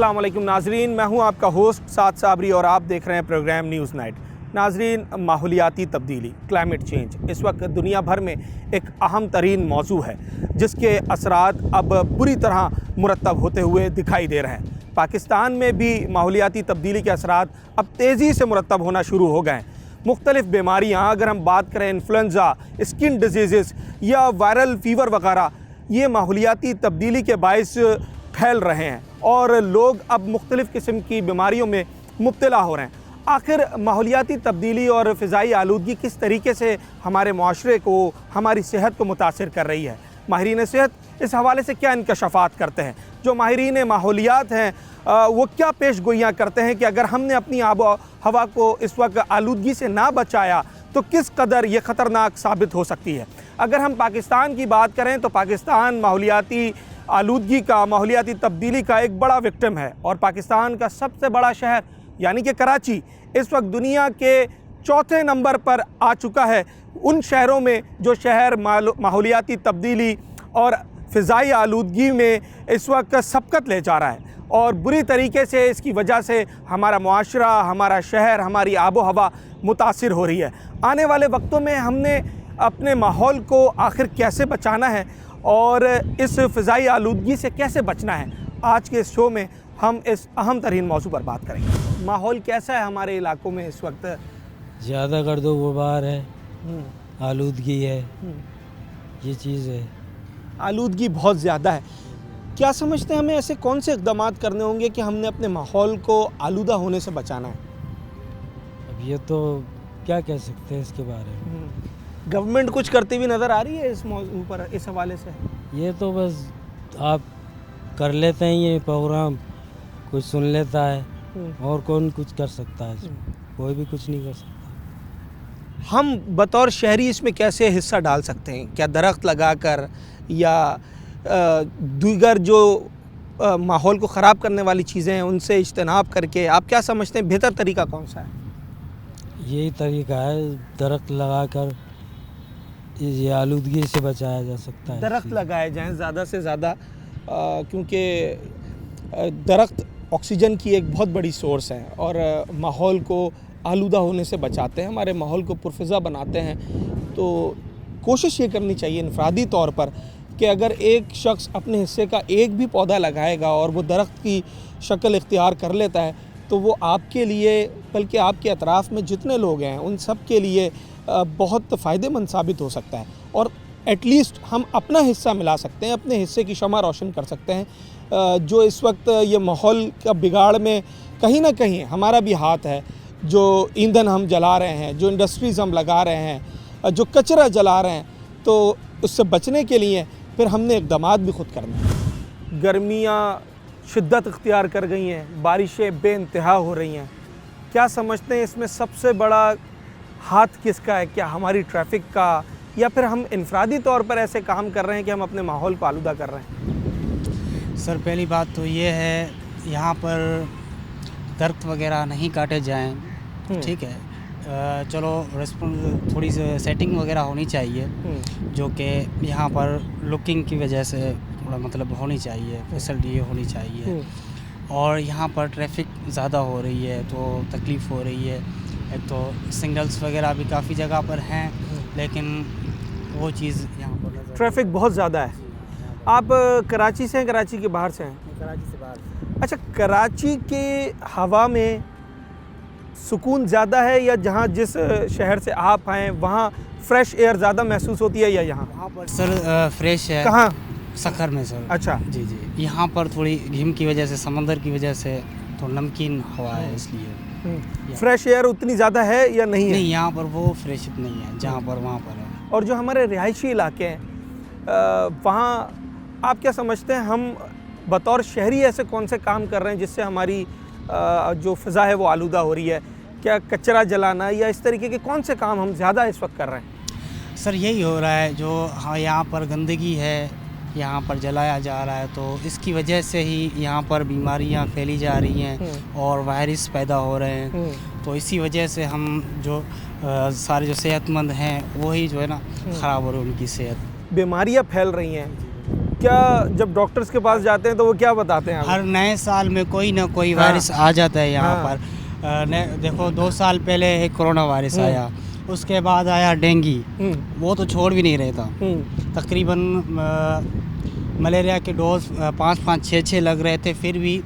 अस्सलाम वालेकुम नाजरीन, मैं हूं आपका होस्ट साद साबरी और आप देख रहे हैं प्रोग्राम न्यूज़ नाइट। नाजरीन, माहौलियाती तब्दीली, क्लाइमेट चेंज इस वक्त दुनिया भर में एक अहम तरीन मौजू है जिसके असरात अब बुरी तरह मुरतब होते हुए दिखाई दे रहे हैं। पाकिस्तान में भी माहौलियाती तब्दीली के असरात अब तेज़ी से मुरतब होना शुरू हो गए हैं। मुख्तलिफ़ बीमारियाँ, अगर हम बात करें इन्फ्लुएंज़ा, स्किन डिजीज़ या वायरल फ़ीवर वगैरह, ये माहौलियाती तब्दीली के बायस फैल रहे हैं और लोग अब मुख्तलिफ़ किस्म की बीमारियों में मुब्तला हो रहे हैं। आखिर माहौलियाती तब्दीली और फ़िज़ाई आलूदगी किस तरीके से हमारे माशरे को, हमारी सेहत को मुतासिर कर रही है? माहिरीन सेहत इस हवाले से क्या इंकशाफात करते हैं? जो माहिरीन माहौलियात हैं वो क्या पेश गोइयाँ करते हैं कि अगर हमने अपनी आबो हवा को इस वक्त आलूदगी से ना बचाया तो किस कदर ये ख़तरनाक साबित हो सकती है? अगर हम पाकिस्तान की बात करें तो पाकिस्तान माहौलियाती आलूदगी का, माहौलियाती तब्दीली का एक बड़ा विक्टिम है और पाकिस्तान का सबसे बड़ा शहर यानी कि कराची इस वक्त दुनिया के चौथे नंबर पर आ चुका है उन शहरों में जो शहर माहौलियाती तब्दीली और फ़िज़ाई आलूदगी में इस वक्त सबकत ले जा रहा है। और बुरी तरीके से इसकी वजह से हमारा मुआशरा, हमारा शहर, हमारी आबो हवा मुतासिर हो रही है। आने वाले वक्तों में हमने अपने माहौल को आखिर कैसे बचाना है और इस फ़िज़ाई आलूदगी से कैसे बचना है, आज के इस शो में हम इस अहम तरीन मौजू पर बात करेंगे। माहौल कैसा है हमारे इलाकों में इस वक्त? ज़्यादा गर्दो गुबार है, आलूदगी है, ये चीज़ है। आलूदगी बहुत ज़्यादा है। क्या समझते हैं हमें ऐसे कौन से इक़दामात करने होंगे कि हमने अपने माहौल को आलूदा होने से बचाना है? अब ये तो क्या कह सकते हैं इसके बारे में। गवर्नमेंट कुछ करती हुई नज़र आ रही है इस मौजू पर, इस हवाले से? ये तो बस आप कर लेते हैं ये प्रोग्राम, कुछ सुन लेता है और कौन कुछ कर सकता है इसमें? कोई भी कुछ नहीं कर सकता। हम बतौर शहरी इसमें कैसे हिस्सा डाल सकते हैं? क्या दरख्त लगाकर या दीगर जो माहौल को ख़राब करने वाली चीज़ें हैं उनसे इज्तनाब करके, आप क्या समझते हैं बेहतर तरीका कौन सा है? यही तरीका है, दरख्त लगाकर ये आलूदगी से बचाया जा सकता है। दरख्त लगाए जाएं ज़्यादा से ज़्यादा, क्योंकि दरख्त ऑक्सीजन की एक बहुत बड़ी सोर्स है और माहौल को आलूदा होने से बचाते हैं, हमारे माहौल को पुरफ़िज़ा बनाते हैं। तो कोशिश ये करनी चाहिए इनफरादी तौर पर कि अगर एक शख्स अपने हिस्से का एक भी पौधा लगाएगा और वो दरख्त की शक्ल इख्तियार कर लेता है तो वो आपके लिए, बल्कि आपके अतराफ़ में जितने लोग हैं उन सब के लिए बहुत फ़ायदेमंद साबित हो सकता है। और एटलीस्ट हम अपना हिस्सा मिला सकते हैं, अपने हिस्से की शमा रोशन कर सकते हैं। जो इस वक्त ये माहौल का बिगाड़ में कहीं ना कहीं हमारा भी हाथ है। जो ईंधन हम जला रहे हैं, जो इंडस्ट्रीज़ हम लगा रहे हैं, जो कचरा जला रहे हैं, तो उससे बचने के लिए फिर हमने इक़दामात भी ख़ुद करना है। गर्मियाँ शिद्दत इख्तियार कर गई हैं, बारिशें बेइंतहा हो रही हैं। क्या समझते हैं इसमें सबसे बड़ा हाथ किसका है? क्या हमारी ट्रैफ़िक का, या फिर हम इनफरादी तौर पर ऐसे काम कर रहे हैं कि हम अपने माहौल को आलूदा कर रहे हैं? सर, पहली बात तो ये है यहाँ पर दरख्त वगैरह नहीं काटे जाएं, ठीक है। चलो थोड़ी सी सेटिंग वगैरह होनी चाहिए जो कि यहाँ पर लुकिंग की वजह से थोड़ा मतलब होनी चाहिए, फैसिलिटी होनी चाहिए। और यहाँ पर ट्रैफिक ज़्यादा हो रही है तो तकलीफ़ हो रही है। एक तो सिग्नल्स वगैरह भी काफ़ी जगह पर हैं लेकिन वो चीज़ यहाँ पर ट्रैफिक बहुत ज़्यादा है। आप कराची से हैं, कराची के बाहर से हैं? कराची से बाहर। अच्छा, कराची के हवा में सुकून ज़्यादा है या जहाँ जिस शहर से आप आए वहाँ फ्रेश एयर ज़्यादा महसूस होती है या यहाँ? वहाँ पर सर फ्रेश है। कहाँ? सखर में सर। अच्छा जी जी। यहाँ पर थोड़ी हिम की वजह से, समंदर की वजह से तो नमकीन हवा है, इसलिए फ्रेश एयर उतनी ज़्यादा है या नहीं है? नहीं, यहाँ पर वो फ्रेश नहीं है जहाँ पर वहाँ पर है। और जो हमारे रिहायशी इलाके हैं वहाँ आप क्या समझते हैं, हम बतौर शहरी ऐसे कौन से काम कर रहे हैं जिससे हमारी जो फ़िज़ा है वो आलूदा हो रही है? क्या कचरा जलाना या इस तरीके के कौन से काम हम ज़्यादा इस वक्त कर रहे हैं? सर यही हो रहा है, जो हाँ यहाँ पर गंदगी है, यहाँ पर जलाया जा रहा है, तो इसकी वजह से ही यहाँ पर बीमारियाँ फैली जा रही हैं और वायरस पैदा हो रहे हैं। तो इसी वजह से हम जो सारे जो सेहतमंद हैं वही जो है ना ख़राब हो रही है उनकी सेहत। बीमारियाँ फैल रही हैं क्या जब डॉक्टर्स के पास जाते हैं तो वो क्या बताते हैं? हर नए साल में कोई ना कोई हाँ। वायरस आ जाता है यहाँ हाँ। पर। देखो 2 साल पहले एक कोरोना वायरस आया, उसके बाद आया डेंगू, वो तो छोड़ भी नहीं रहे था। तकरीबन मलेरिया के डोज 5-5, 6-6 लग रहे थे, फिर भी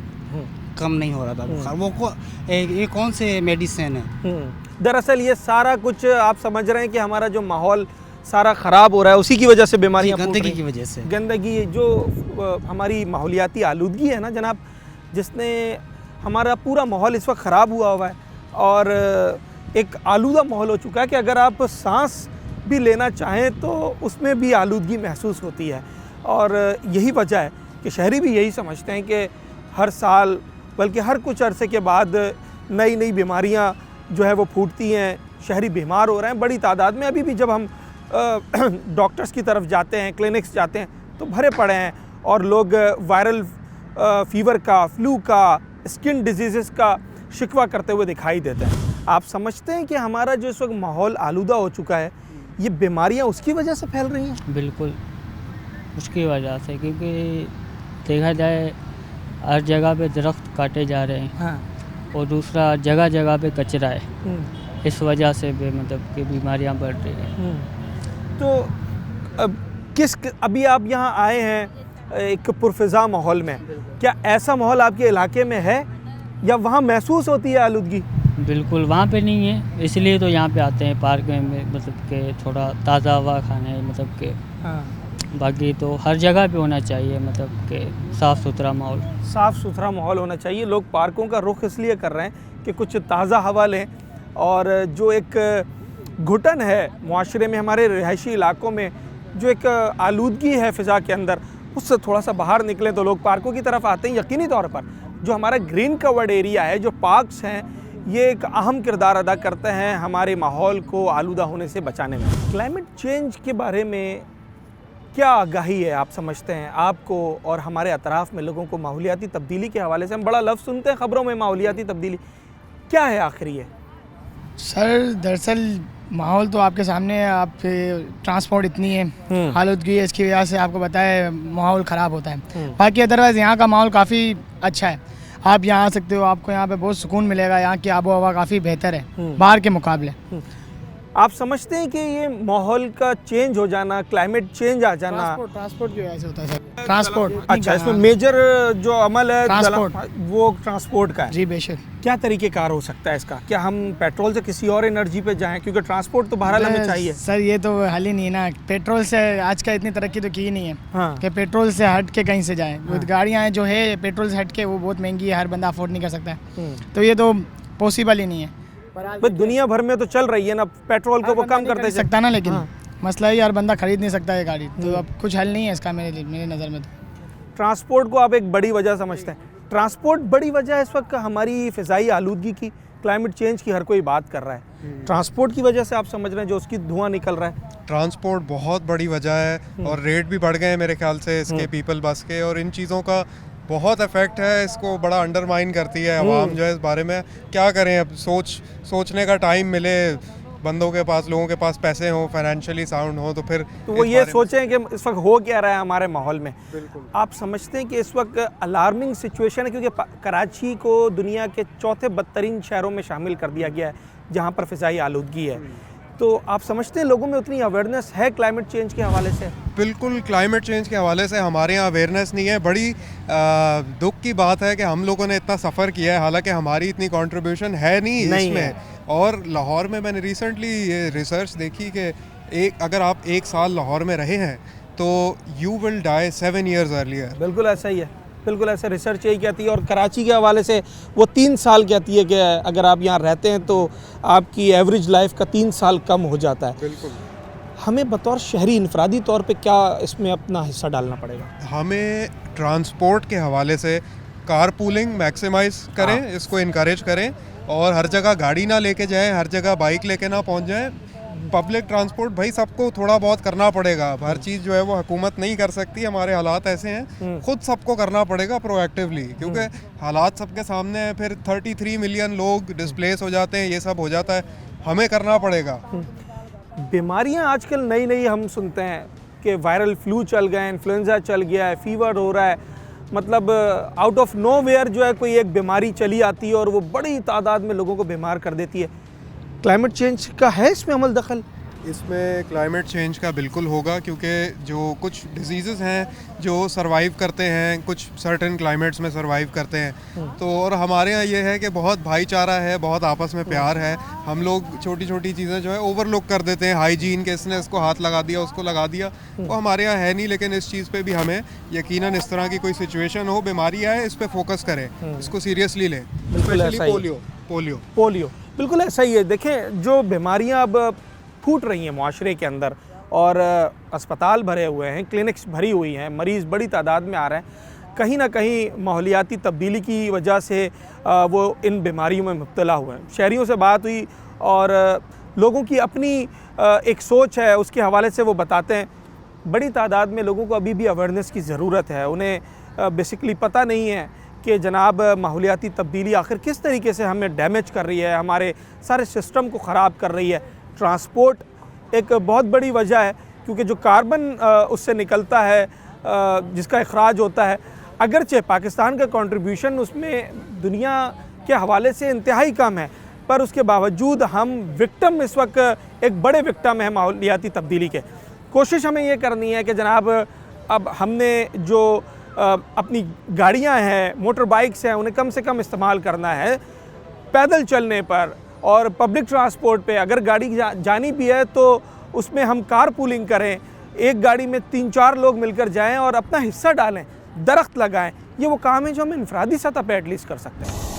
कम नहीं हो रहा था बुखार। ये कौन से मेडिसिन है? दरअसल ये सारा कुछ आप समझ रहे हैं कि हमारा जो माहौल सारा ख़राब हो रहा है, उसी की वजह से बीमारियां फूट गंदगी रही की हैं। वजह से। गंदगी जो हमारी माहौलियाती आलूदगी है ना जनाब, जिसने हमारा पूरा माहौल इस वक्त ख़राब हुआ है और एक आलूदा माहौल हो चुका है कि अगर आप सांस भी लेना चाहें तो उसमें भी आलूदगी महसूस होती है। और यही वजह है कि शहरी भी यही समझते हैं कि हर साल बल्कि हर कुछ अरसे के बाद नई नई बीमारियां जो है वो फूटती हैं, शहरी बीमार हो रहे हैं बड़ी तादाद में। अभी भी जब हम डॉक्टर्स की तरफ जाते हैं, क्लिनिक्स जाते हैं तो भरे पड़े हैं और लोग वायरल फीवर का, फ्लू का, स्किन डिजीज़ का शिकवा करते हुए दिखाई देते हैं। आप समझते हैं कि हमारा जो इस वक्त माहौल आलूदा हो चुका है, ये बीमारियां उसकी वजह से फैल रही हैं? बिल्कुल उसकी वजह से, क्योंकि देखा जाए हर जगह पे दरख्त काटे जा रहे हैं। हाँ। और दूसरा जगह जगह पे कचरा है, इस वजह से भी मतलब कि बीमारियां बढ़ रही हैं। तो अभी आप यहाँ आए हैं एक पुरफ़िज़ा माहौल में, क्या ऐसा माहौल आपके इलाके में है या वहाँ महसूस होती है आलूदगी? बिल्कुल वहाँ पे नहीं है, इसलिए तो यहाँ पे आते हैं पार्क में, मतलब कि थोड़ा ताज़ा हवा खाने, मतलब कि बाकी तो हर जगह पे होना चाहिए, मतलब कि साफ़ सुथरा माहौल। साफ़ सुथरा माहौल होना चाहिए। लोग पार्कों का रुख इसलिए कर रहे हैं कि कुछ ताज़ा हवा लें और जो एक घुटन है मुआशरे में, हमारे रिहायशी इलाकों में जो एक आलूदगी है फ़िज़ा के अंदर, उससे थोड़ा सा बाहर निकलें तो लोग पार्कों की तरफ आते हैं। यकीनी तौर पर जो हमारा ग्रीन कवर्ड एरिया है, जो पार्क्स हैं, ये एक अहम किरदार अदा करते हैं हमारे माहौल को आलूदा होने से बचाने में। क्लाइमेट चेंज के बारे में क्या आगाही है आप समझते हैं आपको और हमारे अतराफ़ में लोगों को? माहौलियाती तब्दीली के हवाले से हम बड़ा लफ्ज़ सुनते हैं ख़बरों में, माहौलियाती तब्दीली क्या है आखिर ये? सर दरअसल माहौल तो आपके सामने है। आप ट्रांसपोर्ट इतनी है, आलूदगी है, इसकी वजह से आपको बाताए माहौल ख़राब होता है। बाकी अदरवाइज़ यहाँ का माहौल काफ़ी अच्छा है, आप यहाँ आ सकते हो, आपको यहाँ पे बहुत सुकून मिलेगा। यहाँ की आबो हवा काफ़ी बेहतर है बाहर के मुकाबले। आप समझते हैं कि ये माहौल का चेंज हो जाना, क्लाइमेट चेंज आ जाना, ट्रांसपोर्ट की वजह से होता है सर। ट्रांसपोर्ट अच्छा, इसमें मेजर जो अमल है ट्रांसपोर्ट, वो ट्रांसपोर्ट का है। जी बेशक। क्या तरीक़ेकार हो सकता है इसका? क्या हम पेट्रोल से किसी और एनर्जी पे जाएं, क्योंकि ट्रांसपोर्ट तो बहरहाल हमें चाहिए? सर ये तो हल ही नहीं है ना, पेट्रोल से आज का इतनी तरक्की तो की ही नहीं है। हाँ। कि पेट्रोल से हट के कहीं से जाएं। वो गाड़ियाँ हैं जो है पेट्रोल से हट के, वो बहुत महंगी है, हर बंदा अफोर्ड नहीं कर सकता है, तो ये तो पॉसिबल ही नहीं है। बस दुनिया भर में तो चल रही है ना, पेट्रोल को वो कम करते सकता ना, लेकिन हाँ। मसला ही हर बंदा खरीद नहीं सकता है गाड़ी, तो अब कुछ हल नहीं है इसका मेरे नज़र में। तो ट्रांसपोर्ट को आप एक बड़ी वजह समझते हैं? ट्रांसपोर्ट बड़ी वजह है इस वक्त हमारी फ़िज़ाई आलूदगी की, क्लाइमेट चेंज की हर कोई बात कर रहा है। ट्रांसपोर्ट की वजह से आप समझ रहे हैं जो उसकी धुआं निकल रहा है? ट्रांसपोर्ट बहुत बड़ी वजह है और रेट भी बढ़ गए हैं मेरे ख्याल से इसके, पीपल बस के, और इन चीज़ों का बहुत इफेक्ट है। इसको बड़ा अंडरमाइन करती है आवाम जो है इस बारे में। क्या करें, अब सोचने का टाइम मिले बंदों के पास, लोगों के पास पैसे हों, फाइनेंशियली साउंड हो, तो फिर तो वो ये सोचें कि इस वक्त हो क्या रहा है हमारे माहौल में। आप समझते हैं कि इस वक्त अलार्मिंग सिचुएशन है, क्योंकि कराची को दुनिया के चौथे बदतरीन शहरों में शामिल कर दिया गया है जहाँ पर फ़िज़ाई आलूदगी है। तो आप समझते हैं लोगों में उतनी अवेयरनेस है क्लाइमेट चेंज के हवाले से? बिल्कुल, क्लाइमेट चेंज के हवाले से हमारे यहाँ अवेयरनेस नहीं है। बड़ी दुख की बात है कि हम लोगों ने इतना सफ़र किया है, हालांकि हमारी इतनी कंट्रीब्यूशन है नहीं इसमें। और लाहौर में मैंने रिसेंटली ये रिसर्च देखी कि अगर आप 1 साल लाहौर में रहे हैं तो you will die 7 years earlier. बिल्कुल ऐसा ही है, बिल्कुल ऐसा रिसर्च यही कहती है। और कराची के हवाले से वो 3 साल कहती है कि अगर आप यहाँ रहते हैं तो आपकी एवरेज लाइफ का 3 साल कम हो जाता है। बिल्कुल। हमें बतौर शहरी इनफरादी तौर पे क्या इसमें अपना हिस्सा डालना पड़ेगा? हमें ट्रांसपोर्ट के हवाले से कार पूलिंग मैक्सिमाइज़ करें, इसको इनकरेज करें, और हर जगह गाड़ी ना लेके जाएं, हर जगह बाइक लेके ना पहुंच जाएं। पब्लिक ट्रांसपोर्ट भाई सबको थोड़ा बहुत करना पड़ेगा, हर चीज़ जो है वो हुकूमत नहीं कर सकती, हमारे हालात ऐसे हैं, खुद सबको करना पड़ेगा प्रोएक्टिवली, क्योंकि हालात सबके सामने हैं। फिर 33 मिलियन लोग डिस्प्लेस हो जाते हैं, ये सब हो जाता है, हमें करना पड़ेगा। बीमारियां आजकल नई नई हम सुनते हैं कि वायरल फ्लू चल गए, इन्फ्लुएंजा चल गया है, फीवर हो रहा है, मतलब आउट ऑफ नोवेयर जो है कोई एक बीमारी चली आती है और वो बड़ी तादाद में लोगों को बीमार कर देती है। क्लाइमेट चेंज का है इसमें अमल दखल? इसमें क्लाइमेट चेंज का बिल्कुल होगा, क्योंकि जो कुछ डिजीज़ हैं जो सरवाइव करते हैं, कुछ सर्टेन क्लाइमेट्स में सरवाइव करते हैं, तो और हमारे यहाँ ये है कि बहुत भाईचारा है, बहुत आपस में प्यार है। हम लोग छोटी छोटी चीज़ें जो है ओवरलुक कर देते हैं, हाइजीन के इसने इसको हाथ लगा दिया, उसको लगा दिया, वो हमारे यहाँ है नहीं। लेकिन इस चीज़ पे भी हमें यकीनन इस तरह की कोई सिचुएशन हो, बीमारी आए, इस पर फोकस करें, इसको सीरियसली लें। स्पेशली पोलियो बिल्कुल ऐसा ही है। देखें, जो बीमारियां अब फूट रही हैं माशरे के अंदर और अस्पताल भरे हुए हैं, क्लिनिक्स भरी हुई हैं, मरीज़ बड़ी तादाद में आ रहे हैं, कहीं ना कहीं माहौलियाती तब्दीली की वजह से वो इन बीमारियों में मुब्तला हुए हैं। शहरियों से बात हुई और लोगों की अपनी एक सोच है, उसके हवाले से वो बताते हैं बड़ी तादाद में लोगों को अभी भी अवेयरनेस की ज़रूरत है। उन्हें बेसिकली पता नहीं है कि जनाब माहौलियाती तब्दीली आखिर किस तरीके से हमें डैमेज कर रही है, हमारे सारे सिस्टम को ख़राब कर रही है। ट्रांसपोर्ट एक बहुत बड़ी वजह है, क्योंकि जो कार्बन उससे निकलता है, जिसका अखराज होता है, अगरचे पाकिस्तान का कंट्रीब्यूशन उसमें दुनिया के हवाले से इंतहाई कम है, पर उसके बावजूद हम विक्टिम इस वक्त एक बड़े विक्टिम हैं माहौलियाती तब्दीली के। कोशिश हमें ये करनी है कि जनाब अब हमने जो अपनी गाड़ियां हैं, मोटर बाइक्स हैं, उन्हें कम से कम इस्तेमाल करना है। पैदल चलने पर और पब्लिक ट्रांसपोर्ट पे अगर गाड़ी जानी भी है तो उसमें हम कार पूलिंग करें, एक गाड़ी में 3-4 लोग मिलकर जाएं और अपना हिस्सा डालें, दरख्त लगाएं। ये वो काम है जो हम इनफरादी सतह पे एटलीस्ट कर सकते हैं।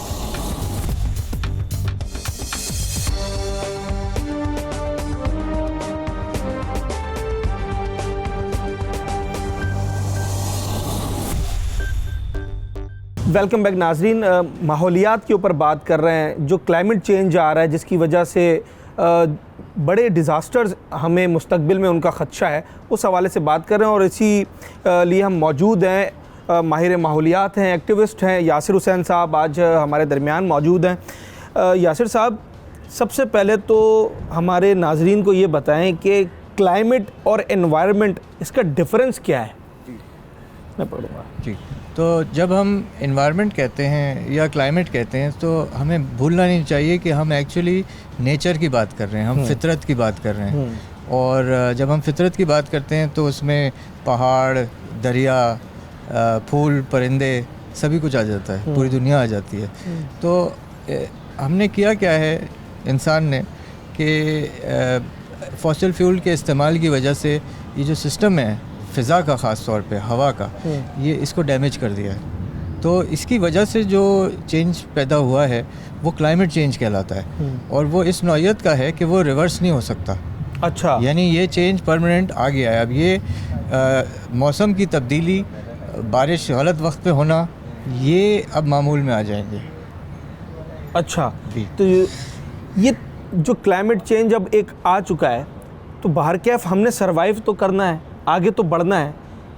वेलकम बैक नाजरीन, माहौलियात के ऊपर बात कर रहे हैं। जो क्लाइमेट चेंज आ रहा है जिसकी वजह से बड़े डिज़ास्टर्स हमें मुस्तकबिल में उनका ख़दशा है, उस हवाले से बात कर रहे हैं और इसी लिए हम मौजूद हैं। माहिर माहौलियात हैं, एक्टिविस्ट हैं, यासिर हुसैन साहब आज हमारे दरमियान मौजूद हैं। यासिर साहब, सबसे पहले तो हमारे नाजरीन को ये बताएं कि क्लाइमेट और एनवायरनमेंट, इसका डिफरेंस क्या है? मैं पढ़ूँगा जी। तो जब हम इन्वायरमेंट कहते हैं या क्लाइमेट कहते हैं तो हमें भूलना नहीं चाहिए कि हम एक्चुअली नेचर की बात कर रहे हैं, हम फितरत की बात कर रहे हैं। और जब हम फितरत की बात करते हैं तो उसमें पहाड़, दरिया, फूल, परिंदे, सभी कुछ आ जाता है, पूरी दुनिया आ जाती है। तो हमने किया क्या है इंसान ने कि फॉसिल फ्यूल के इस्तेमाल की वजह से ये जो सिस्टम है फ़िज़ा का, ख़ास तौर पे हवा का, ये इसको डैमेज कर दिया है। तो इसकी वजह से जो चेंज पैदा हुआ है वो क्लाइमेट चेंज कहलाता है और वो इस नौइयत का है कि वो रिवर्स नहीं हो सकता। अच्छा, यानी ये चेंज परमानेंट आ गया है। अब ये मौसम की तब्दीली, बारिश गलत वक्त पे होना, ये अब मामूल में आ जाएंगे। अच्छा जी। तो ये जो क्लाइमेट चेंज अब एक आ चुका है, तो बाहर कैफ हमने सरवाइव तो करना है, आगे तो बढ़ना है,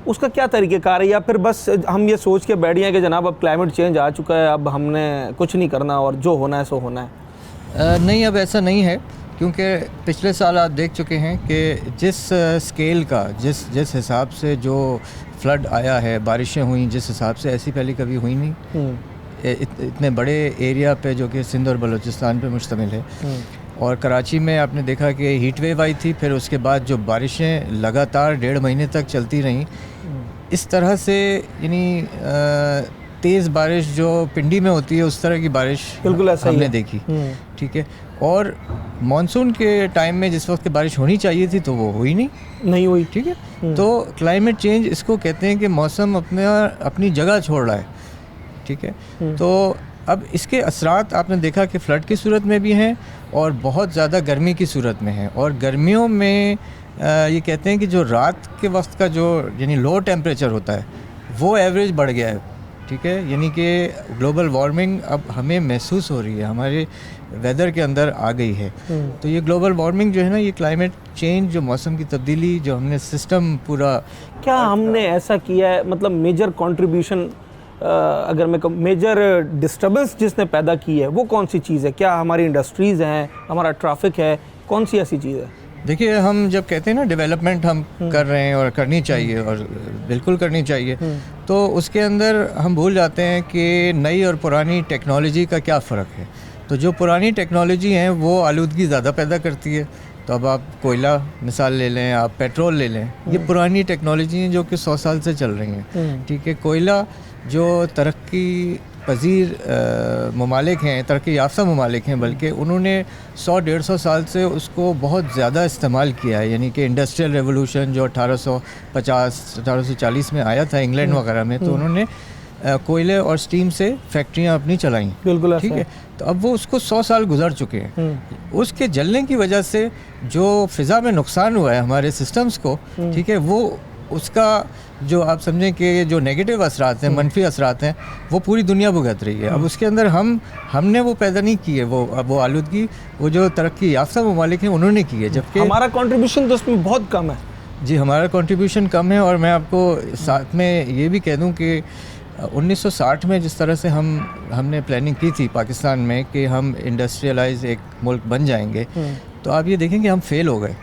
उसका क्या तरीक़ेकार है? या फिर बस हम ये सोच के बैठ गए कि जनाब अब क्लाइमेट चेंज आ चुका है, अब हमने कुछ नहीं करना और जो होना है सो होना है? नहीं, अब ऐसा नहीं है, क्योंकि पिछले साल आप देख चुके हैं कि जिस स्केल का, जिस हिसाब से जो फ्लड आया है, बारिशें हुई जिस हिसाब से, ऐसी पहले कभी हुई नहीं। इतने बड़े एरिया पे जो कि सिंध और बलूचिस्तान पे मुश्तमिल है। और कराची में आपने देखा कि हीट वेव आई थी, फिर उसके बाद जो बारिशें लगातार 1.5 महीने तक चलती रहीं, इस तरह से यानी तेज़ बारिश जो पिंडी में होती है उस तरह की बारिश बिल्कुल ऐसा हमने देखी। ठीक है। और मानसून के टाइम में जिस वक्त बारिश होनी चाहिए थी तो वो हुई नहीं हुई। ठीक है। तो क्लाइमेट चेंज इसको कहते हैं कि मौसम अपनी जगह छोड़ रहा है। ठीक है। तो अब इसके असरात आपने देखा कि फ़्लड की सूरत में भी हैं और बहुत ज़्यादा गर्मी की सूरत में हैं। और गर्मियों में ये कहते हैं कि जो रात के वक्त का जो यानी लो टेम्परेचर होता है वो एवरेज बढ़ गया है। ठीक है। यानी कि ग्लोबल वार्मिंग अब हमें महसूस हो रही है, हमारे वेदर के अंदर आ गई है। तो ये ग्लोबल वार्मिंग जो है ना, ये क्लाइमेट चेंज, जो मौसम की तब्दीली, जो हमने सिस्टम पूरा, क्या हमने ऐसा किया है, मतलब मेजर कंट्रीब्यूशन, अगर मैं कहूँ मेजर डिस्टर्बेंस जिसने पैदा की है वो कौन सी चीज़ है? क्या हमारी इंडस्ट्रीज़ हैं, हमारा ट्रैफिक है, कौन सी ऐसी चीज़ है? देखिए, हम जब कहते हैं ना डेवलपमेंट हम कर रहे हैं और करनी चाहिए और बिल्कुल करनी चाहिए, तो उसके अंदर हम भूल जाते हैं कि नई और पुरानी टेक्नोलॉजी का क्या फ़र्क है। तो जो पुरानी टेक्नोलॉजी है वो आलूदगी ज़्यादा पैदा करती है। तो अब आप कोयला मिसाल ले लें, आप पेट्रोल ले लें, ये पुरानी टेक्नोलॉजी हैं जो कि 100 साल से चल रही हैं। ठीक है, कोयला जो तरक्की पजीर ममालिक हैं, तरक्की याफ्ता ममालिक हैं, बल्कि उन्होंने 100-150 साल से उसको बहुत ज़्यादा इस्तेमाल किया है। यानी कि इंडस्ट्रियल रेवोल्यूशन जो 1850-1840 में आया था इंग्लैंड वगैरह में, तो उन्होंने कोयले और स्टीम से फैक्ट्रियां अपनी चलाईं। बिल्कुल, ठीक है। तो अब वो उसको 100 साल गुजर चुके हैं। उसके जलने की वजह से जो फ़िज़ा में नुकसान हुआ है हमारे सिस्टम्स को, ठीक है, वो उसका जो आप समझें कि जो नेगेटिव असरात हैं, मनफी असरात हैं, वो पूरी दुनिया भुगत रही है। अब उसके अंदर हमने वो पैदा नहीं की है, वो आलूदगी वो जो तरक्की याफ्ता ममालिक हैं उन्होंने की है, जबकि हमारा कंट्रीब्यूशन तो उसमें बहुत कम है। जी, हमारा कंट्रीब्यूशन कम है। और मैं आपको साथ में ये भी कह दूं कि 1960 में जिस तरह से हमने प्लानिंग की थी पाकिस्तान में कि हम इंडस्ट्रियलाइज एक मुल्क बन जाएंगे, तो आप ये देखें कि हम फेल हो गए।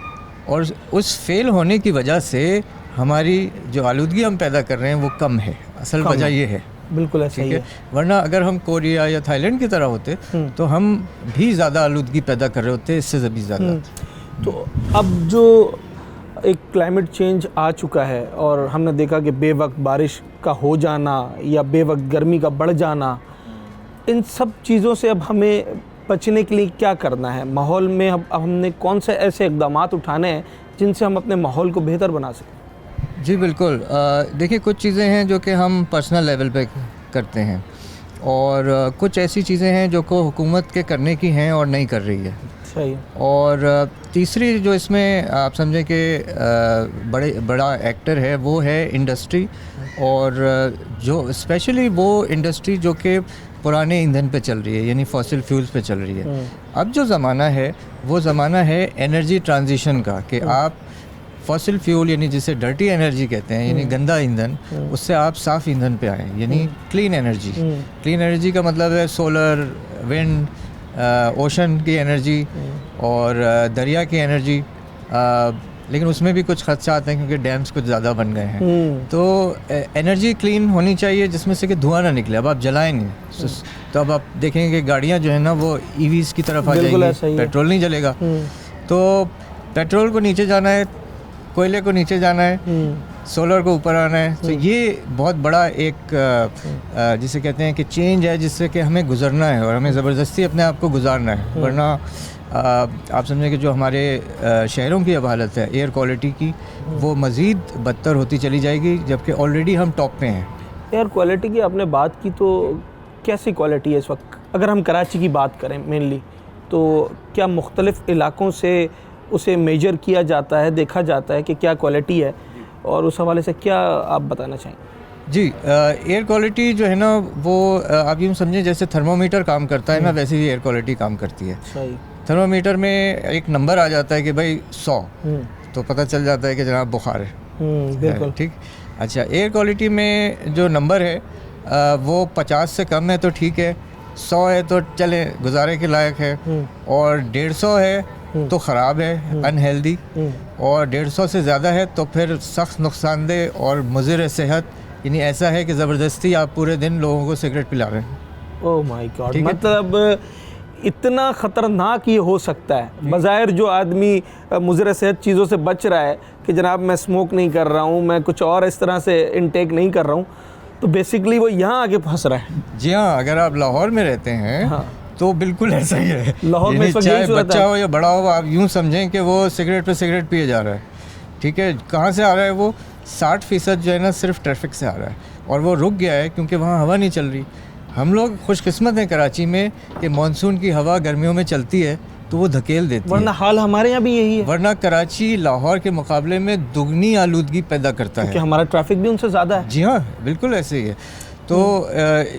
और उस फेल होने की वजह से हमारी जो आलूदगी हम पैदा कर रहे हैं वो कम है। असल वजह ये है। बिल्कुल ऐसा ही है। वरना अगर हम कोरिया या थाईलैंड की तरह होते तो हम भी ज़्यादा आलूदगी पैदा कर रहे होते, इससे भी ज़्यादा। तो अब जो एक क्लाइमेट चेंज आ चुका है और हमने देखा कि बेवक्त बारिश का हो जाना या बेवक्त गर्मी का बढ़ जाना, इन सब चीज़ों से अब हमें बचने के लिए क्या करना है? माहौल में अब हमने कौन से ऐसे इक़दाम उठाने हैं जिनसे हम अपने माहौल को बेहतर बना सकें? जी बिल्कुल। देखिए, कुछ चीज़ें हैं जो कि हम पर्सनल लेवल पे करते हैं और कुछ ऐसी चीज़ें हैं जो को हुकूमत के करने की हैं और नहीं कर रही है। सही। और तीसरी जो इसमें आप समझें कि बड़ा एक्टर है वो है इंडस्ट्री, और जो स्पेशली वो इंडस्ट्री जो कि पुराने ईंधन पे चल रही है, यानी फॉसिल फ्यूल्स पे चल रही है। अब जो ज़माना है वो ज़माना है एनर्जी ट्रांजिशन का, कि आप फॉसिल फ्यूल यानी जिसे डर्टी एनर्जी कहते हैं, यानी गंदा ईंधन, उससे आप साफ़ ईंधन पे आएँ, यानी क्लीन एनर्जी। क्लीन एनर्जी का मतलब है सोलर, विंड, ओशन की एनर्जी और दरिया की एनर्जी। लेकिन उसमें भी कुछ खदशात हैं क्योंकि डैम्स कुछ ज़्यादा बन गए हैं। तो एनर्जी क्लीन होनी चाहिए जिसमें से कि धुआं ना निकले। अब आप जलाएं नहीं तो अब आप देखेंगे कि गाड़ियाँ जो है ना वो ईवीज़ की तरफ आ जाएंगी, पेट्रोल नहीं जलेगा। तो पेट्रोल को नीचे जाना है, कोयले को नीचे जाना है, सोलर को ऊपर आना है। तो ये बहुत बड़ा एक जिसे कहते हैं कि चेंज है जिससे कि हमें गुजरना है और हमें ज़बरदस्ती अपने आप को गुजारना है। वरना आप समझें कि जो हमारे शहरों की अब हालत है एयर क्वालिटी की, वो मज़ीद बदतर होती चली जाएगी, जबकि ऑलरेडी हम टॉप पे हैं। एयर क्वालिटी की आपने बात की, तो कैसी क्वालिटी है इस वक्त? अगर हम कराची की बात करें मेनली, तो क्या मुख्तलिफ़ इलाक़ों से उसे मेजर किया जाता है, देखा जाता है कि क्या क्वालिटी है, और उस हवाले से क्या आप बताना चाहेंगे? जी, एयर क्वालिटी जो है ना वो आप यूँ समझें जैसे थर्मोमीटर काम करता है ना, वैसे ही एयर क्वालिटी काम करती है। सही। थर्मोमीटर में एक नंबर आ जाता है कि भाई 100, तो पता चल जाता है कि जनाब बुखार है। बिल्कुल ठीक। अच्छा, एयर क्वालिटी में जो नंबर है वो 50 से कम है तो ठीक है, 100 है तो चले गुजारे के लायक है, और 150 है तो ख़राब है, अनहेल्दी, और 150 से ज़्यादा है तो फिर सख्त नुकसानदेह और मुज़िर सेहत, यानी ऐसा है कि ज़बरदस्ती आप पूरे दिन लोगों को सिगरेट पिला रहे हैं। ओह माय गॉड, मतलब इतना ख़तरनाक ये हो सकता है। बज़ाहिर जो आदमी मुज़िर सेहत चीज़ों से बच रहा है कि जनाब मैं स्मोक नहीं कर रहा हूँ, मैं कुछ और इस तरह से इनटेक नहीं कर रहा हूँ, तो बेसिकली वो यहाँ आके फंस रहा है। जी हाँ, अगर आप लाहौर में रहते हैं हाँ। तो बिल्कुल ऐसा ही है। लाहौर में चाहे बच्चा हो या बड़ा हो, आप यूँ समझें कि वो सिगरेट पे सिगरेट पिए जा रहा है। ठीक है, कहाँ से आ रहा है वो? 60% जो है ना सिर्फ ट्रैफिक से आ रहा है, और वो रुक गया है क्योंकि वहाँ हवा नहीं चल रही। हम लोग खुशकिस्मत हैं कराची में कि मानसून की हवा गर्मियों में चलती है तो वो धकेल देती है, वरना हाल हमारे यहाँ भी यही है। वरना कराची लाहौर के मुकाबले में दुगनी आलूदगी पैदा करता है, क्योंकि हमारा ट्रैफिक भी उनसे ज़्यादा है। जी हाँ, बिल्कुल ऐसे ही है। तो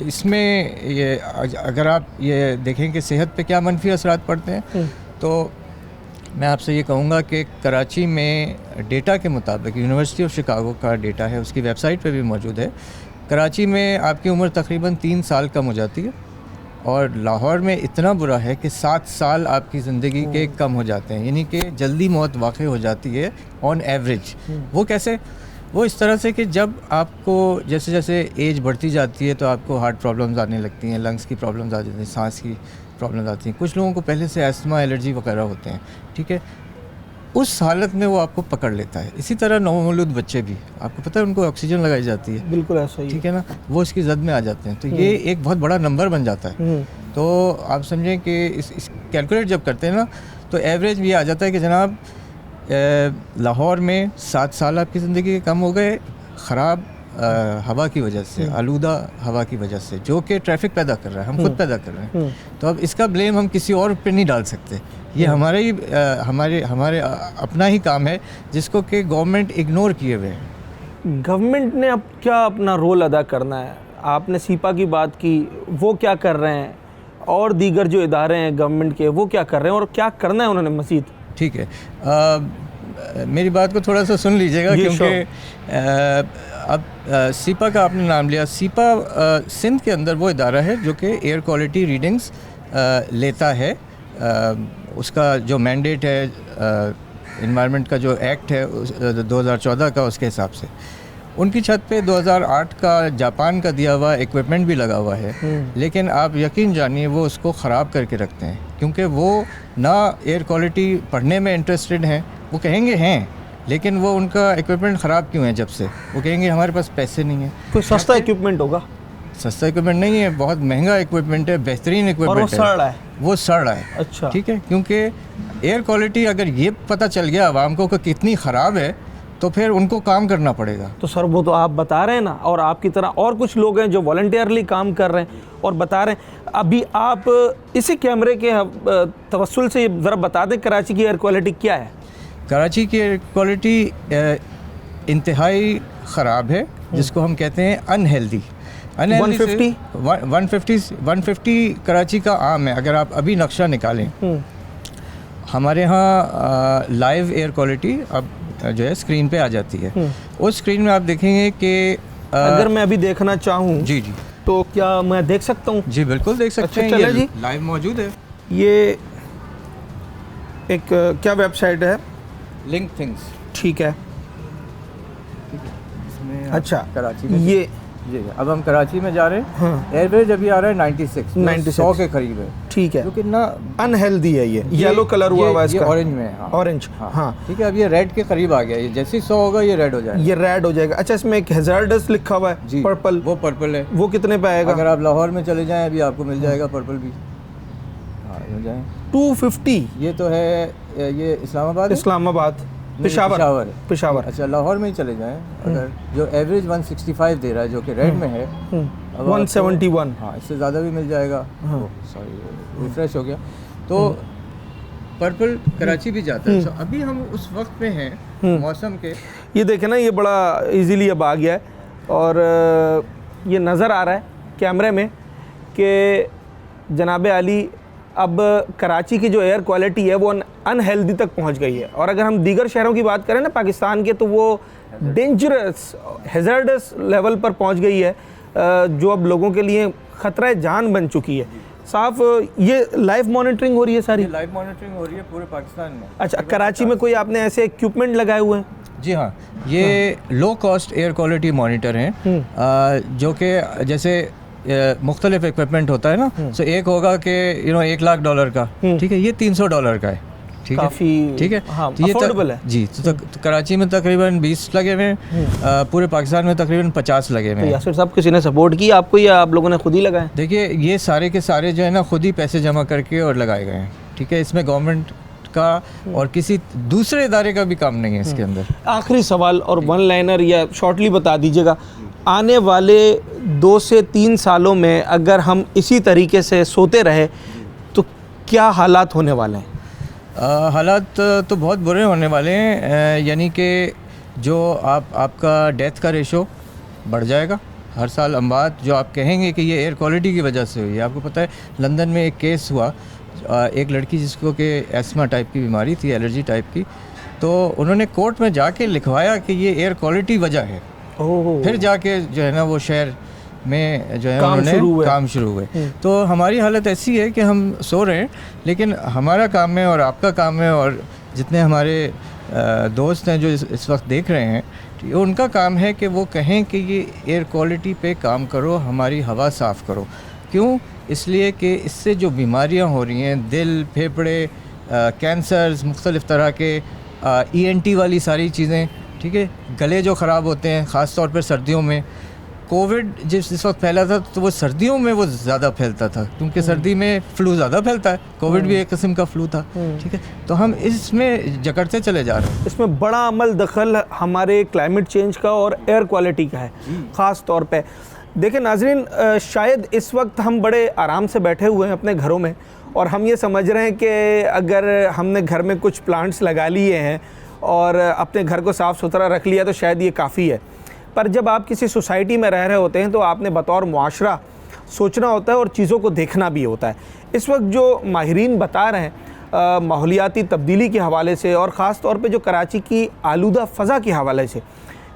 इसमें ये अगर आप ये देखें कि सेहत पे क्या मनफी असरात पड़ते हैं, तो मैं आपसे ये कहूँगा कि कराची में डेटा के मुताबिक यूनिवर्सिटी ऑफ शिकागो का डेटा है, उसकी वेबसाइट पे भी मौजूद है। कराची में आपकी उम्र तकरीबन 3 साल कम हो जाती है और लाहौर में इतना बुरा है कि 7 साल आपकी ज़िंदगी के कम हो जाते हैं, यानी कि जल्दी मौत वाक़ हो जाती है ऑन एवरेज। वो कैसे? वो इस तरह से कि जब आपको जैसे जैसे एज बढ़ती जाती है तो आपको हार्ट प्रॉब्लम्स आने लगती हैं, लंग्स की प्रॉब्लम्स आ जाती हैं, सांस की प्रॉब्लम्स आती हैं, कुछ लोगों को पहले से एस्थमा, एलर्जी वगैरह होते हैं, ठीक है। उस हालत में वो आपको पकड़ लेता है। इसी तरह नवमौलूद बच्चे भी, आपको पता है, उनको ऑक्सीजन लगाई जाती है, बिल्कुल ऐसा ही, ठीक है ना, वो इसकी जद में आ जाते हैं। तो ये एक बहुत बड़ा नंबर बन जाता है। तो आप समझें कि इस कैलकुलेट जब करते हैं ना, तो एवरेज ये आ जाता है कि जनाब लाहौर में 7 साल आपकी ज़िंदगी के कम हो गए ख़राब हवा की वजह से, आलूदा हवा की वजह से, जो कि ट्रैफिक पैदा कर रहा है, हम खुद पैदा कर रहे हैं। तो अब इसका ब्लेम हम किसी और पे नहीं डाल सकते। ये हमारे ही हमारे अपना ही काम है, जिसको कि गवर्नमेंट इग्नोर किए हुए हैं। गवर्नमेंट ने अब क्या अपना रोल अदा करना है? आपने सीपा की बात की, वो क्या कर रहे हैं, और दीगर जो इदारे हैं गवर्नमेंट के, वो क्या कर रहे हैं, और क्या करना है उन्होंने मज़ीद? ठीक है, मेरी बात को थोड़ा सा सुन लीजिएगा, क्योंकि अब सीपा का आपने नाम लिया। सीपा सिंध के अंदर वो इदारा है जो कि एयर क्वालिटी रीडिंग्स लेता है। उसका जो मैंडेट है, इन्वायरमेंट का जो एक्ट है 2014 का, उसके हिसाब से उनकी छत पे 2008 का जापान का दिया हुआ इक्विपमेंट भी लगा हुआ है। लेकिन आप यकीन जानिए वो उसको ख़राब करके रखते हैं, क्योंकि वो ना एयर क्वालिटी पढ़ने में इंटरेस्टेड हैं। वो कहेंगे हैं, लेकिन वो उनका इक्विपमेंट ख़राब क्यों है? जब से वो कहेंगे हमारे पास पैसे नहीं हैं। कोई सस्ता इक्विपमेंट होगा? सस्ता इक्विपमेंट नहीं है, बहुत महंगा इक्विपमेंट है, बेहतरीन इक्विपमेंट है। और वो सड़ रहा है? वो सड़ रहा है। अच्छा, ठीक है, क्योंकि एयर क्वालिटी अगर ये पता चल गया आवाम को कि कितनी ख़राब है, तो फिर उनको काम करना पड़ेगा। तो सर वो तो आप बता रहे हैं ना, और आपकी तरह और कुछ लोग हैं जो वॉलंटियरली काम कर रहे हैं और बता रहे हैं। अभी आप इसी कैमरे के तवस्सुल से ज़रा बता दें कराची की एयर क्वालिटी क्या है? कराची की एयर क्वालिटी इंतहाई ख़राब है, जिसको हम कहते हैं अनहेल्दी। 150 कराची का आम है। अगर आप अभी नक्शा निकालें, हमारे यहाँ लाइव एयर क्वालिटी अब जो है स्क्रीन पे आ जाती है। उस स्क्रीन में आप देखेंगे कि अगर मैं अभी देखना चाहूँ जी जी, तो क्या मैं देख सकता हूँ? जी बिल्कुल देख सकते हैं। चले जी, लाइव मौजूद है। ये एक क्या वेबसाइट है? लिंक थिंग्स, ठीक है। इसमें अच्छा, कराची में ये जी, अब हम कराची में जा रहे हैं। हाँ, एवरेज अभी आ रहा है 96, 100 के करीब है। ठीक है, लेकिन ना अनहेल्दी है। ये येलो कलर हुआ हुआ है इसका, ऑरेंज में है। ऑरेंज, हाँ ठीक है। अब ये रेड के करीब आ गया, ये जैसे ही 100 होगा ये रेड हो जाएगा, ये रेड हो जाएगा। अच्छा, इसमें एक हैजार्डस लिखा हुआ है, पर्पल, वो पर्पल है। वो कितने पे आएगा? अगर आप लाहौर में चले जाएं अभी आपको मिल जाएगा पर्पल भी। हाँ, मिल जाए 250। ये तो है, ये इस्लामाबाद, इस्लामाबाद, पेशावर, पेशावर। अच्छा, लाहौर में ही चले जाएं, अगर जो एवरेज 165 दे रहा है, जो कि रेड में है, 171, हाँ इससे ज़्यादा भी मिल जाएगा। सॉरी, रिफ्रेश हो गया। तो पर्पल कराची भी जाता है। तो अभी हम उस वक्त पे हैं मौसम के। ये देखें ना, ये बड़ा इजीली अब आ गया है, और ये नज़र आ रहा है कैमरे में कि जनाब आली अब कराची की जो एयर क्वालिटी है वो अनहेल्दी तक पहुंच गई है। और अगर हम दीगर शहरों की बात करें ना पाकिस्तान के, तो वो डेंजरस, हैज़ार्डस लेवल पर पहुंच गई है, जो अब लोगों के लिए ख़तरा जान बन चुकी है। साफ ये लाइव मॉनिटरिंग हो रही है सारी? लाइव मॉनिटरिंग हो रही है पूरे पाकिस्तान में। अच्छा, कराची में कोई आपने ऐसे इक्विपमेंट लगाए हुए हैं? जी हाँ, ये low cost air quality monitor हैं, जो कि जैसे मुख्तलिफ इक्विपमेंट होता है ना, तो एक होगा कि $1 लाख का, ठीक है, ये $300 का है। ठीक है, ठीक है, हाँ, तो ये अफोर्डेबल है जी। तो कराची में तकरीबन 20 लगे हुए हैं, पूरे पाकिस्तान में तकरीबन 50 लगे हुए हैं। यासिर साहब, किसी ने सपोर्ट किया आपको या आप लोगों ने खुद ही लगाए? देखिए, ये सारे के सारे जो है ना खुद ही पैसे जमा करके और लगाए गए हैं। ठीक है, इसमें गवर्नमेंट का और किसी दूसरे इदारे का भी काम नहीं है इसके अंदर। आखिरी सवाल और वन लाइनर या शॉर्टली बता दीजिएगा, आने वाले 2 से 3 सालों में अगर हम इसी तरीके से सोते रहे तो क्या हालात होने वाले हैं? हालात तो बहुत बुरे होने वाले हैं, यानी कि जो आपका डेथ का रेशो बढ़ जाएगा हर साल। अमवात जो आप कहेंगे कि ये एयर क्वालिटी की वजह से हुई है। आपको पता है लंदन में एक केस हुआ, एक लड़की जिसको कि एस्थमा टाइप की बीमारी थी, एलर्जी टाइप की, तो उन्होंने कोर्ट में जाके लिखवाया कि ये एयर क्वालिटी वजह है। फिर जाके जो है ना वो शहर में जो है काम शुरू उन्होंने हुए। काम शुरू हुए। तो हमारी हालत ऐसी है कि हम सो रहे हैं, लेकिन हमारा काम है और आपका काम है और जितने हमारे दोस्त हैं जो इस वक्त देख रहे हैं, ठीक है, उनका काम है कि वो कहें कि ये एयर क्वालिटी पे काम करो, हमारी हवा साफ़ करो। क्यों? इसलिए कि इससे जो बीमारियां हो रही हैं, दिल, फेफड़े, कैंसर्स, मुख्तलिफ़ तरह के ENT वाली सारी चीज़ें, ठीक है, गले जो ख़राब होते हैं ख़ास तौर पर सर्दियों में। कोविड जिस वक्त फैला था तो वो सर्दियों में वो ज़्यादा फैलता था, क्योंकि सर्दी में फ्लू ज़्यादा फैलता है। कोविड भी एक किस्म का फ्लू था, ठीक है। तो हम इसमें जकड़ते चले जा रहे हैं। इसमें बड़ा अमल दखल हमारे क्लाइमेट चेंज का और एयर क्वालिटी का है ख़ास तौर पे। देखिए नाजरीन, शायद इस वक्त हम बड़े आराम से बैठे हुए हैं अपने घरों में और हम ये समझ रहे हैं कि अगर हमने घर में कुछ प्लांट्स लगा लिए हैं और अपने घर को साफ़ सुथरा रख लिया तो शायद ये काफ़ी है। पर जब आप किसी सोसाइटी में रह रहे होते हैं तो आपने बतौर मुआशरा सोचना होता है और चीज़ों को देखना भी होता है। इस वक्त जो माहिरीन बता रहे हैं माहौलियाती तब्दीली के हवाले से और ख़ास तौर पे जो कराची की आलूदा फ़ज़ा के हवाले से,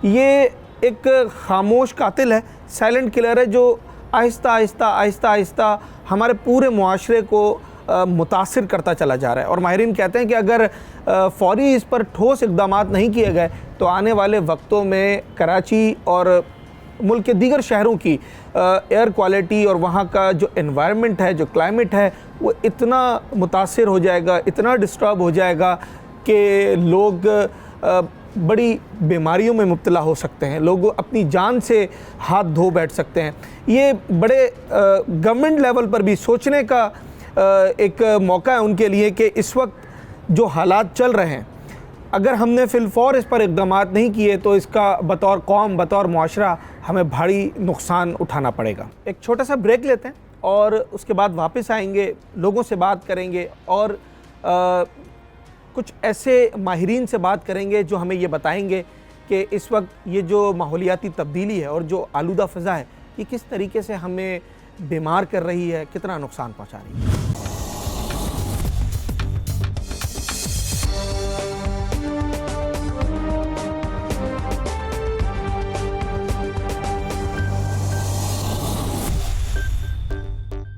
ये एक खामोश कातिल है, साइलेंट किलर है जो आहिस्ता आहिस्ता आहिस्ता आहिस्ता हमारे पूरे मुआशरे को मुतासिर करता चला जा रहा है। और माहिरीन कहते हैं कि अगर फ़ौरी इस पर ठोस इक़दाम नहीं किए गए तो आने वाले वक्तों में कराची और मुल्क के दीगर शहरों की एयर क्वालिटी और वहाँ का जो एनवायरनमेंट है, जो क्लाइमेट है, वो इतना मुतासिर हो जाएगा, इतना डिस्टर्ब हो जाएगा कि लोग बड़ी बीमारियों में मुब्तला हो सकते हैं, लोग अपनी जान से हाथ धो बैठ सकते हैं। ये बड़े गवर्नमेंट लेवल पर भी सोचने का एक मौका है उनके लिए कि इस वक्त जो हालात चल रहे हैं, अगर हमने फिलफौर इस पर इक़दाम नहीं किए तो इसका बतौर कौम, बतौर मुआशरा हमें भारी नुकसान उठाना पड़ेगा। एक छोटा सा ब्रेक लेते हैं और उसके बाद वापस आएंगे, लोगों से बात करेंगे और कुछ ऐसे माहिरीन से बात करेंगे जो हमें ये बताएंगे कि इस वक्त ये जो माहौलियाती तब्दीली है और जो आलूदा फ़ज़ा है, ये किस तरीके से हमें बीमार कर रही है, कितना नुकसान पहुँचा रही है।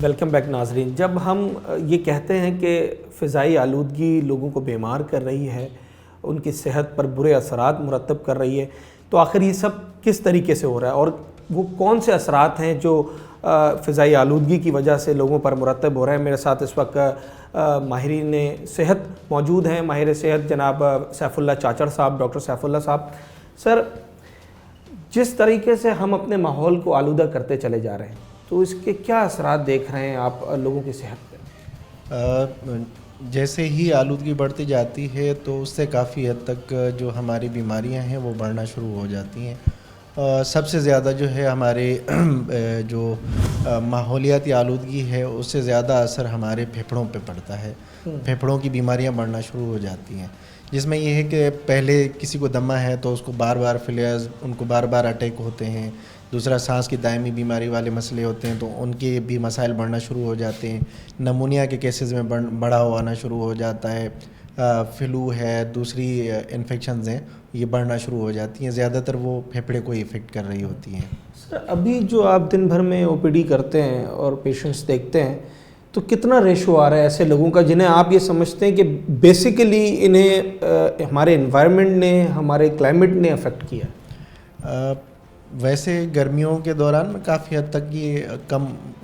वेलकम बैक नाजरीन। जब हम ये कहते हैं कि फ़िज़ाई आलूदगी लोगों को बीमार कर रही है, उनकी सेहत पर बुरे असरात मुरतब कर रही है, तो आखिर ये सब किस तरीके से हो रहा है और वो कौन से असरात हैं जो फ़िज़ाई आलूदगी की वजह से लोगों पर मुरतब हो रहे हैं। मेरे साथ इस वक्त माहिरीन सेहत मौजूद हैं। माहिर सेहत जनाब सैफुल्लाह चाचड़ साहब, डॉक्टर सैफुल्लाह साहब। सर, जिस तरीके से हम अपने माहौल को आलूदा करते चले जा रहे हैं, तो इसके क्या असरात देख रहे हैं आप लोगों की सेहत पर? जैसे ही आलूदगी बढ़ती जाती है तो उससे काफ़ी हद तक जो हमारी बीमारियां हैं वो बढ़ना शुरू हो जाती हैं। सबसे ज़्यादा जो है हमारे जो माहौलियाती आलूदगी है उससे ज़्यादा असर हमारे फेफड़ों पे पड़ता है। फेफड़ों की बीमारियां बढ़ना शुरू हो जाती हैं, जिसमें ये है कि पहले किसी को दमा है तो उसको बार बार फ्लेयर्स, उनको बार बार अटैक होते हैं। दूसरा, सांस की दायमी बीमारी वाले मसले होते हैं तो उनके भी मसाइल बढ़ना शुरू हो जाते हैं। नमूनिया के केसेस में बढ़ाव आना शुरू हो जाता है। फ्लू है, दूसरी इन्फेक्शंस हैं, ये बढ़ना शुरू हो जाती हैं। ज़्यादातर वो फेफड़े को इफ़ेक्ट कर रही होती हैं। सर, अभी जो आप दिन भर में OPD करते हैं और पेशेंट्स देखते हैं, तो कितना रेशो आ रहा है ऐसे लोगों का जिन्हें आप ये समझते हैं कि बेसिकली इन्हें हमारे एनवायरनमेंट ने, हमारे क्लाइमेट ने अफेक्ट किया? वैसे गर्मियों के दौरान में काफ़ी हद तक ये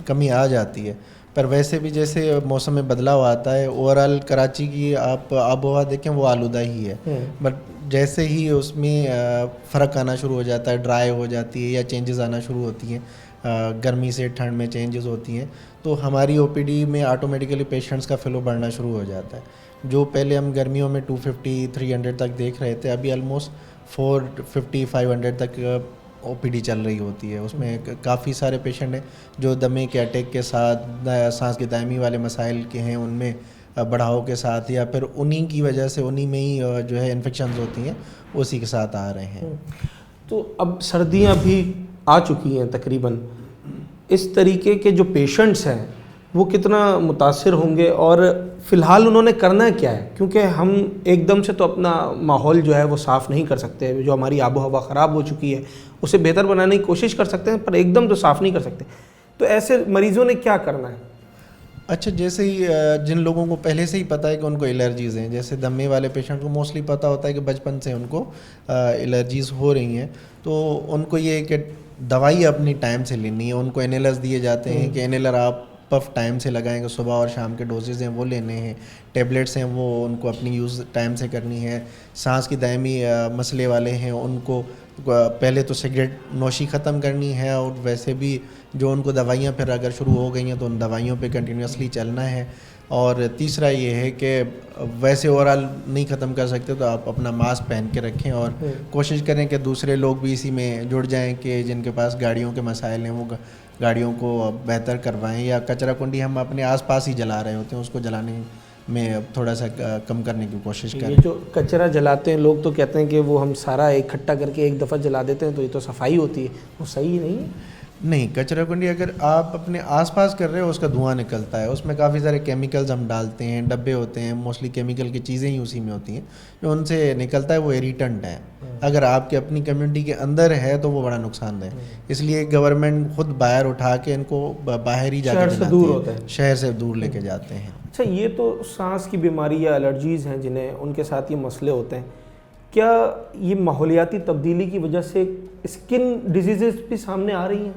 कमी आ जाती है, पर वैसे भी जैसे मौसम में बदलाव आता है, ओवरऑल कराची की आप आबोहवा देखें वो आलूदा ही है। बट जैसे ही उसमें फ़र्क आना शुरू हो जाता है, ड्राई हो जाती है या चेंजेस आना शुरू होती हैं, गर्मी से ठंड में चेंजेस होती हैं, तो हमारी OPD में ऑटोमेटिकली पेशेंट्स का फ़्लो बढ़ना शुरू हो जाता है। जो पहले हम गर्मियों में 250-300 तक देख रहे थे, अभी ऑलमोस्ट 450-500 तक OPD चल रही होती है। उसमें काफ़ी सारे पेशेंट हैं जो दमे के अटैक के साथ, सांस की दायमी वाले मसाइल के हैं, उनमें बढ़ाव के साथ, या फिर उन्हीं की वजह से उन्हीं में ही जो है इन्फेक्शंस होती हैं, उसी के साथ आ रहे हैं। तो अब सर्दियां भी आ चुकी हैं तकरीबन, इस तरीके के जो पेशेंट्स हैं वो कितना मुतासिर होंगे और फ़िलहाल उन्होंने करना क्या है, क्योंकि हम एकदम से तो अपना माहौल जो है वो साफ़ नहीं कर सकते। जो हमारी आबो हवा ख़राब हो चुकी है उसे बेहतर बनाने की कोशिश कर सकते हैं, पर एकदम तो साफ़ नहीं कर सकते। तो ऐसे मरीज़ों ने क्या करना है? अच्छा, जैसे ही जिन लोगों को पहले से ही पता है कि उनको एलर्जीज़ हैं, जैसे दमे वाले पेशेंट को मोस्टली पता होता है कि बचपन से उनको एलर्जीज़ हो रही हैं, तो उनको ये है कि दवाई अपनी टाइम से लेनी है। उनको इनहेलर्स दिए जाते हैं कि इनहेलर आप पफ टाइम से लगाएंगे, सुबह और शाम के डोजेज़ हैं वो लेने हैं। टेबलेट्स हैं वो उनको अपनी यूज़ टाइम से करनी है। सांस की दायमी मसले वाले हैं उनको पहले तो सिगरेट नोशी ख़त्म करनी है, और वैसे भी जो उनको दवाइयाँ फिर अगर शुरू हो गई हैं तो उन दवाइयों पे कंटिन्यूसली चलना है। और तीसरा ये है कि वैसे ओवरऑल नहीं ख़त्म कर सकते तो आप अपना मास्क पहन के रखें, और कोशिश करें कि दूसरे लोग भी इसी में जुड़ जाएं कि जिनके पास गाड़ियों के मसाइल हैं वो गाड़ियों को बेहतर करवाएं, या कचरा कुंडी हम अपने आसपास ही जला रहे होते हैं उसको जलाने में थोड़ा सा कम करने की कोशिश करें। ये जो कचरा जलाते हैं लोग तो कहते हैं कि वो हम सारा इकट्ठा करके एक दफ़ा जला देते हैं तो ये तो सफाई होती है, वो सही नहीं है। नहीं, कचरा कुंडी अगर आप अपने आसपास कर रहे हो उसका धुआं निकलता है, उसमें काफ़ी सारे केमिकल्स हम डालते हैं, डब्बे होते हैं, मोस्टली केमिकल की चीज़ें ही उसी में होती हैं, जो उनसे निकलता है वो इरिटेंट है। अगर आपके अपनी कम्युनिटी के अंदर है तो वो बड़ा नुकसानदेह है। इसलिए गवर्नमेंट खुद बाहर उठा के इनको बाहर ही जाकर शहर से दूर होता है, शहर से दूर लेके जाते हैं। अच्छा, ये तो सांस की बीमारी या एलर्जीज़ हैं जिन्हें उनके साथ ये मसले होते हैं, क्या ये माहौलियाती तब्दीली की वजह से स्किन डिजीज़ भी सामने आ रही हैं?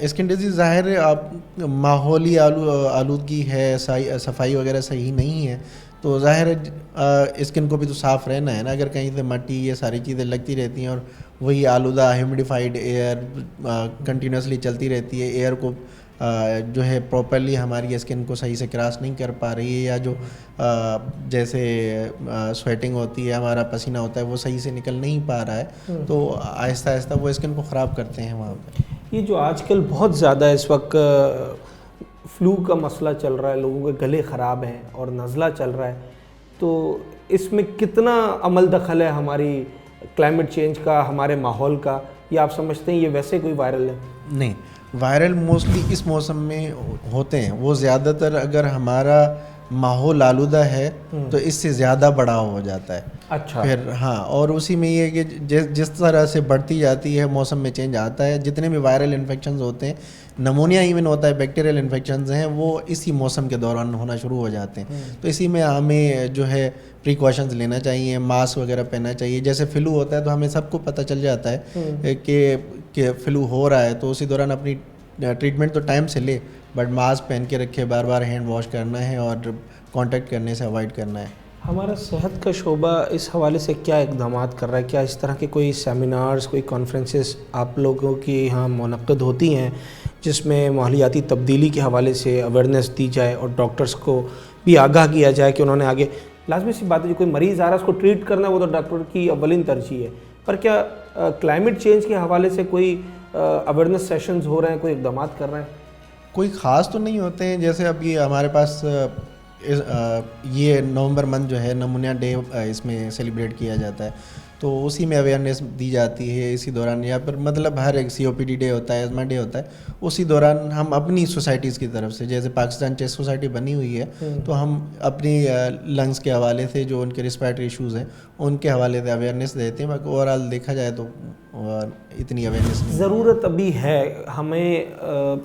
स्किन डिजीज़ ज़ाहिर है, आप माहौली आलूदगी है, सफाई वगैरह सही नहीं है तो ज़ाहिर है स्किन को भी तो साफ़ रहना है ना। अगर कहीं से मट्टी ये सारी चीज़ें लगती रहती हैं और वही आलूदा ह्यूमिडिफाइड एयर कंटिन्यूसली चलती रहती है, एयर को जो है प्रॉपरली हमारी स्किन को सही से क्रॉस नहीं कर पा रही है, या जो जैसे स्वेटिंग होती है, हमारा पसीना होता है वो सही से निकल नहीं पा रहा है, तो आहिस्ता आहिस्ता वो स्किन को ख़राब करते हैं वहाँ पर। ये जो आजकल बहुत ज़्यादा इस वक्त फ्लू का मसला चल रहा है, लोगों के गले ख़राब हैं और नज़ला चल रहा है, तो इसमें कितना अमल दखल है हमारी क्लाइमेट चेंज का, हमारे माहौल का, या आप समझते हैं ये वैसे कोई वायरल है? नहीं, वायरल मोस्टली इस मौसम में होते हैं, वो ज़्यादातर अगर हमारा माहौल आलूदा है तो इससे ज़्यादा बढ़ाव हो जाता है। अच्छा। फिर हाँ, और उसी में ये है कि जिस तरह से बढ़ती जाती है, मौसम में चेंज आता है, जितने भी वायरल इन्फेक्शंस होते हैं, नमूनिया इवन होता है, बैक्टीरियल इन्फेक्शंस हैं, वो इसी मौसम के दौरान होना शुरू हो जाते हैं। तो इसी में हमें जो है प्रिकॉशंस लेना चाहिए, मास्क वगैरह पहनना चाहिए। जैसे फ्लू होता है तो हमें सबको पता चल जाता है कि फ्लू हो रहा है, तो उसी दौरान अपनी ट्रीटमेंट तो टाइम से ले, बट मास्क पहन के रखे, बार बार हैंड वॉश करना है और कांटेक्ट करने से अवॉइड करना है। हमारा सेहत का शोबा इस हवाले से क्या इक़दाम कर रहा है? क्या इस तरह के कोई सेमिनार्स, कोई कॉन्फ्रेंसेस आप लोगों की यहाँ मुनक़्क़द होती हैं जिसमें माहौलियाती तब्दीली के हवाले से अवेयरनेस दी जाए और डॉक्टर्स को भी आगाह किया जाए कि उन्होंने आगे, लाजमी सी बात है, जो कोई मरीज़ आ रहा है उसको ट्रीट करना वो तो डॉक्टर की अव्वलिन तरजीह है, पर क्या क्लाइमेट चेंज के हवाले से कोई अवेयरनेस सेशंस हो रहे हैं, कोई इक़दाम कर रहे हैं? कोई ख़ास तो नहीं होते हैं। जैसे अभी हमारे पास ये नवंबर मंथ जो है नमूनिया डे इसमें सेलिब्रेट किया जाता है, तो उसी में अवेयरनेस दी जाती है इसी दौरान, या फिर मतलब हर एक COPD डे होता है, एज़मा डे होता है, उसी दौरान हम अपनी सोसाइटीज़ की तरफ से, जैसे पाकिस्तान चेस्ट सोसाइटी बनी हुई है, तो हम अपनी लंग्स के हवाले से जो उनके रिस्पिरेटरी इशूज़ हैं उनके हवाले से अवेयरनेस देते हैं। बाकी ओवरऑल देखा जाए तो इतनी अवेयरनेस ज़रूरत अभी है हमें,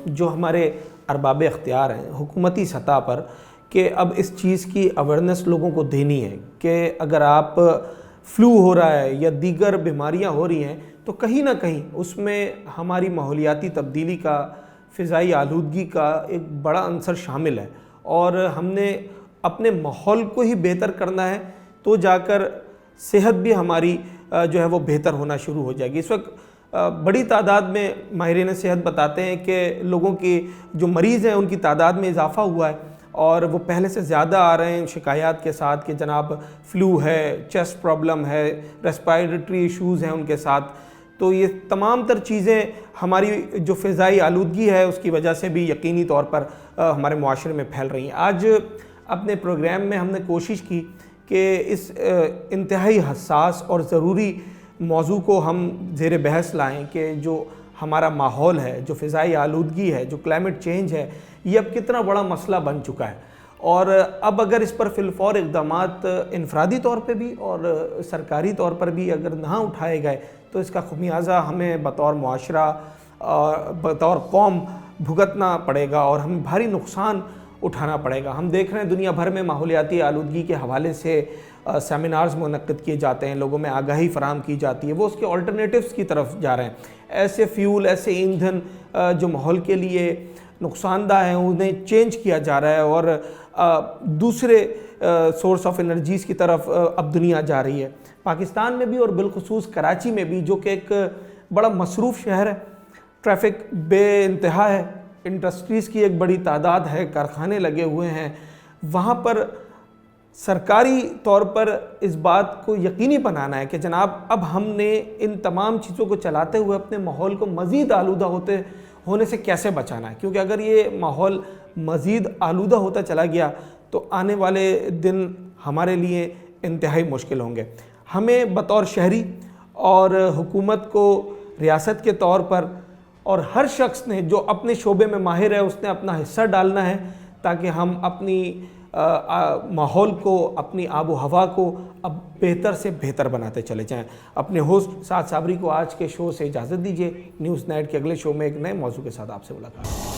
जो हमारे अरबाब इख्तियार हैं हुकूमती सतह पर, कि अब इस चीज़ की अवेयरनेस लोगों को देनी है कि अगर आप फ्लू हो रहा है या दीगर बीमारियां हो रही हैं तो कहीं ना कहीं उसमें हमारी माहौलियाती तब्दीली का, फ़िज़ाई आलूदगी का एक बड़ा अंसर शामिल है, और हमने अपने माहौल को ही बेहतर करना है तो जाकर सेहत भी हमारी जो है वो बेहतर होना शुरू हो जाएगी। इस वक्त बड़ी तादाद में माहिरीन सेहत बताते हैं कि लोगों की जो मरीज़ हैं उनकी तादाद में इजाफ़ा हुआ है और वो पहले से ज़्यादा आ रहे हैं शिकायत के साथ कि जनाब फ्लू है, चेस्ट प्रॉब्लम है, रेस्पिरेटरी इश्यूज़ हैं उनके साथ। तो ये तमाम तर चीज़ें हमारी जो फ़िज़ाई आलूदगी है उसकी वजह से भी यकीनी तौर पर हमारे मुआशरे में फैल रही हैं। आज अपने प्रोग्राम में हमने कोशिश की कि इस इंतहाई हसास और ज़रूरी मौजू को हम ज़ेर बहस लाएँ कि जो हमारा माहौल है, जो फ़िज़ाई आलूदगी है, जो क्लाइमेट चेंज है, ये अब कितना बड़ा मसला बन चुका है। और अब अगर इस पर फिलफौर इक़दामात इनफरादी तौर पे भी और सरकारी तौर पर भी अगर ना उठाए गए तो इसका ख़मियाज़ा हमें बतौर मुआशरा बतौर कौम भुगतना पड़ेगा और हमें भारी नुकसान उठाना पड़ेगा। हम देख रहे हैं दुनिया भर में माहौलियाती आलूदगी के हवाले से सेमिनार्स मुनक्किद किए जाते हैं, लोगों में आगाही फराम की जाती है, वो उसके ऑल्टरनेटिव्स की तरफ जा रहे हैं। ऐसे फ्यूल, ऐसे ईंधन जो माहौल के लिए नुकसानदा हैं उन्हें चेंज किया जा रहा है और दूसरे सोर्स ऑफ एनर्जीज़ की तरफ अब दुनिया जा रही है। पाकिस्तान में भी और बिलखुसूस कराची में भी, जो कि एक बड़ा मसरूफ़ शहर है, ट्रैफिक बेइंतहा है, इंडस्ट्रीज़ की एक बड़ी तादाद है, कारखाने लगे हुए हैं, वहाँ पर सरकारी तौर पर इस बात को यकीनी बनाना है कि जनाब अब हमने इन तमाम चीज़ों को चलाते हुए अपने माहौल को मज़ीद आलूदा होने से कैसे बचाना है, क्योंकि अगर ये माहौल मज़ीद आलूदा होता चला गया तो आने वाले दिन हमारे लिए इंतहाई मुश्किल होंगे। हमें बतौर शहरी और हुकूमत को रियासत के तौर पर और हर शख्स ने जो अपने शोबे में माहिर है उसने अपना हिस्सा डालना है ताकि हम अपनी माहौल को, अपनी आबो हवा को अब बेहतर से बेहतर बनाते चले जाएं। अपने होस्ट साद साबरी को आज के शो से इजाज़त दीजिए। न्यूज़ नाइट के अगले शो में एक नए मौजू के साथ आपसे मुलाकात।